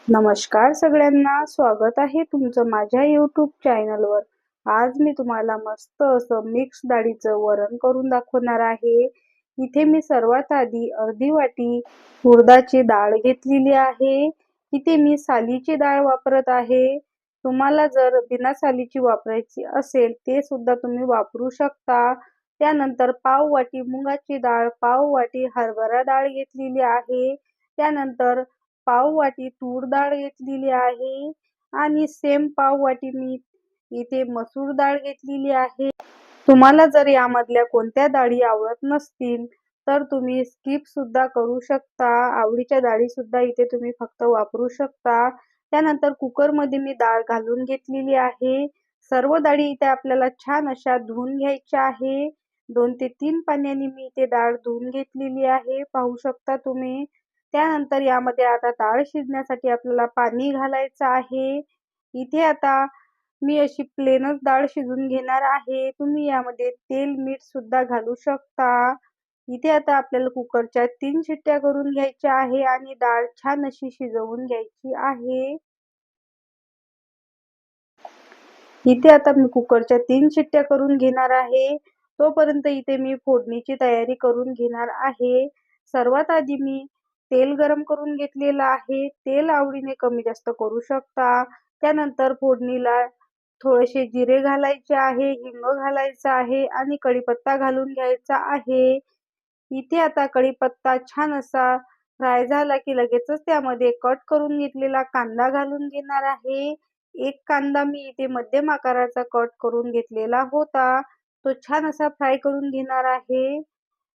नमस्कार सगळ्यांना, स्वागत आहे तुमचं माझ्या YouTube चॅनलवर. आज मी तुम्हाला मस्त असं मिक्स डाळीचं वरण करून दाखवणार आहे. इथे मी सर्वात आधी अर्धी वाटी उडदाची डाळ घेतलेली आहे. इथे मी सालीची डाळ वापरत आहे. तुम्हाला जर बिना सालीची वापरायची असेल ते सुद्धा तुम्ही वापरू शकता. त्यानंतर पाव वाटी मुगाची डाळ, पाव वाटी हरभरा डाळ घेतलेली आहे. त्यानंतर पाव वाटी तूर डाळ घेतलेली आहे आणि सेम पाव वाटी मी इथे मसूर डाळ घेतलेली आहे. तुम्हाला जर यामधल्या कोणत्या डाळी आवडत नसतील तर तुम्ही स्किप सुद्धा करू शकता. आवडीच्या डाळी सुद्धा इथे तुम्ही फक्त वापरू शकता. त्यानंतर कुकरमध्ये मी डाळ घालून घेतलेली आहे. सर्व डाळी इथे आपल्याला छान अशा धुवून घ्यायच्या आहे. 2 ते 3 पाण्याने मी इथे डाळ धुवून घेतलेली आहे, पाहू शकता तुम्ही. त्यानंतर यामध्ये आता डाळ शिजण्यासाठी आपल्याला पाणी घालायचं आहे. इथे आता मी अशी प्लेनच डाळ शिजून घेणार आहे. तुम्ही यामध्ये तेल, मीठ सुद्धा घालू शकता. इथे आता आपल्याला कुकरच्या 3 शिट्ट्या करून घ्यायच्या आहे आणि डाळ छान अशी शिजवून घ्यायची आहे. इथे आता मी कुकरच्या 3 शिट्ट्या करून घेणार आहे. तोपर्यंत इथे मी फोडणीची तयारी करून घेणार आहे. सर्वात आधी मी तेल गरम करून घेतलेलं आहे. तेल आवडीने कमी जास्त करू शकता. त्यानंतर फोडणीला थोडेसे जिरे घालायचे आहे, हिंग घालायचा आहे आणि कढीपत्ता घालून घ्यायचा आहे. इथे आता कढीपत्ता छान असा फ्राय झाला की लगेचच त्यामध्ये कट करून घेतलेला कांदा घालून घेणार आहे. एक कांदा मी इथे मध्यम आकाराचा कट करून घेतलेला होता. तो छान असा फ्राय करून घेणार आहे.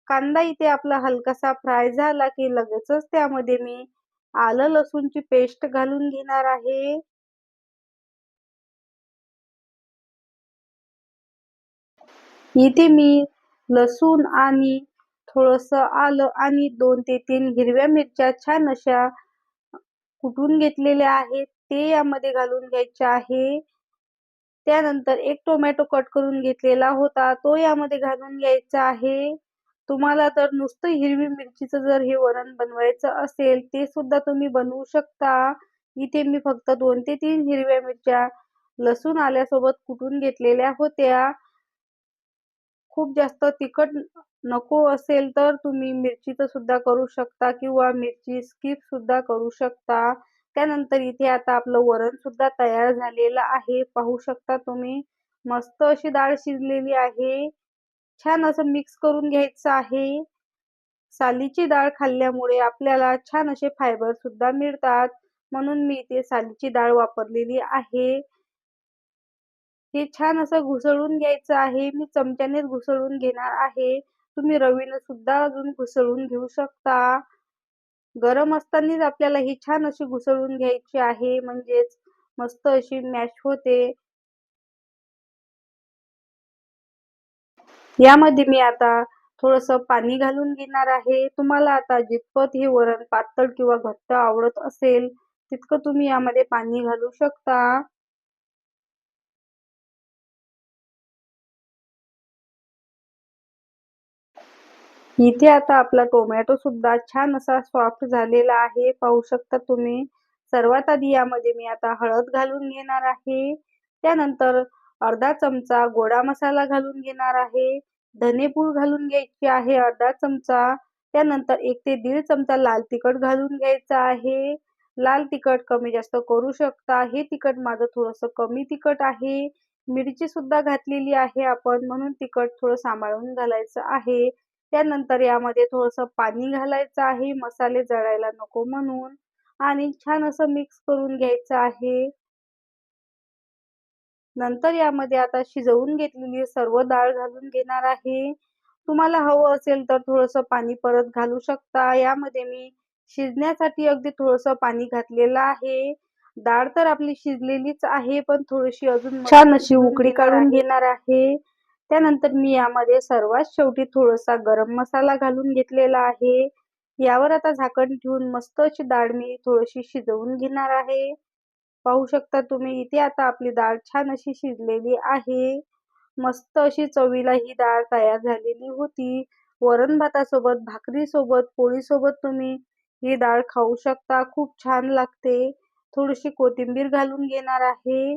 कांदा इथे आपला हलकासा फ्राय झाला की लगेचच त्यामध्ये मी आलं लसूणची पेस्ट घालून घेणार आहे. इथे मी लसूण आणि थोडंसं आलं आणि 2 ते 3 हिरव्या मिरच्या छान अशा कुटून घेतलेल्या आहेत, ते यामध्ये घालून घ्यायचे आहे. त्यानंतर एक टोमॅटो कट करून घेतलेला होता, तो यामध्ये घालून घ्यायचा आहे. तुम्हाला तर नुसतं हिरवी मिरचीचं जर हे वरण बनवायचं असेल, ते सुद्धा तुम्ही बनवू शकता. इथे मी फक्त 2 ते 3 हिरव्या मिरच्या लसूण आल्यासोबत कुटून घेतलेल्या होत्या. खूप जास्त तिखट नको असेल तर तुम्ही मिरचीचं सुद्धा करू शकता किंवा मिरची स्किप सुद्धा करू शकता. त्यानंतर इथे आता आपलं वरण सुद्धा तयार झालेलं आहे, पाहू शकता तुम्ही. मस्त अशी डाळ शिजलेली आहे. छान असं मिक्स करून घ्यायचं आहे. सालीची डाळ खाल्ल्यामुळे आपल्याला छान असे फायबर सुद्धा मिळतात, म्हणून मी इथे सालीची डाळ वापरलेली आहे. हे छान असं घुसळून घ्यायचं आहे. मी चमच्यानेच घुसळून घेणार आहे. तुम्ही रवीने सुद्धा अजून घुसळून घेऊ शकता. गरम असतानाच आपल्याला ही छान अशी घुसळून घ्यायची आहे, म्हणजेच मस्त अशी मॅश होते. यामध्ये मी आता थोडंसं पाणी घालून घेणार आहे. तुम्हाला आता जितपत हे वरण पातळ किंवा घट्ट आवडत असेल, तितकं तुम्ही यामध्ये पाणी घालू शकता. इथे आता आपला टोमॅटो सुद्धा छान असा सॉफ्ट झालेला आहे, पाहू शकता तुम्ही. सर्वात आधी यामध्ये मी आता हळद घालून घेणार आहे. त्यानंतर अर्धा चमचा गोडा मसाला घालून घेणार आहे. धनेपूड घालून घ्यायची आहे अर्धा चमचा. त्यानंतर 1 ते 1.5 चमचा लाल तिखट घालून घ्यायचं आहे. लाल तिखट कमी जास्त करू शकता. हे तिखट माझं थोडंसं कमी तिखट आहे. मिरची सुद्धा घातलेली आहे आपण, म्हणून तिखट थोडं सांभाळून घालायचं आहे. त्यानंतर यामध्ये थोडंसं पाणी घालायचं आहे, मसाले जळायला नको म्हणून, आणि छान असं मिक्स करून घ्यायचं आहे. नंतर यामध्ये आता शिजवून घेतलेली सर्व डाळ घालून घेणार आहे. तुम्हाला हवं असेल तर थोडंसं पाणी परत घालू शकता. यामध्ये मी शिजण्यासाठी अगदी थोडंसं पाणी घातलेलं आहे. डाळ तर आपली शिजलेलीच आहे, पण थोडीशी अजून छान अशी उकळी काढून घेणार आहे. त्यानंतर मी यामध्ये सर्वात शेवटी थोडासा गरम मसाला घालून घेतलेला आहे. यावर आता झाकण ठेवून मस्त अशी डाळ मी थोडीशी शिजवून घेणार आहे. पाहू शकता तुम्ही. इथे आता आपली डाळ छान अशी शिजलेली आहे. मस्त अशी चवीला ही डाळ तयार झालेली होती. वरण भातासोबत, भाकरीसोबत, पोळीसोबत तुम्ही ही डाळ खाऊ शकता. खूप छान लागते. थोडीशी कोथिंबीर घालून घेणार आहे.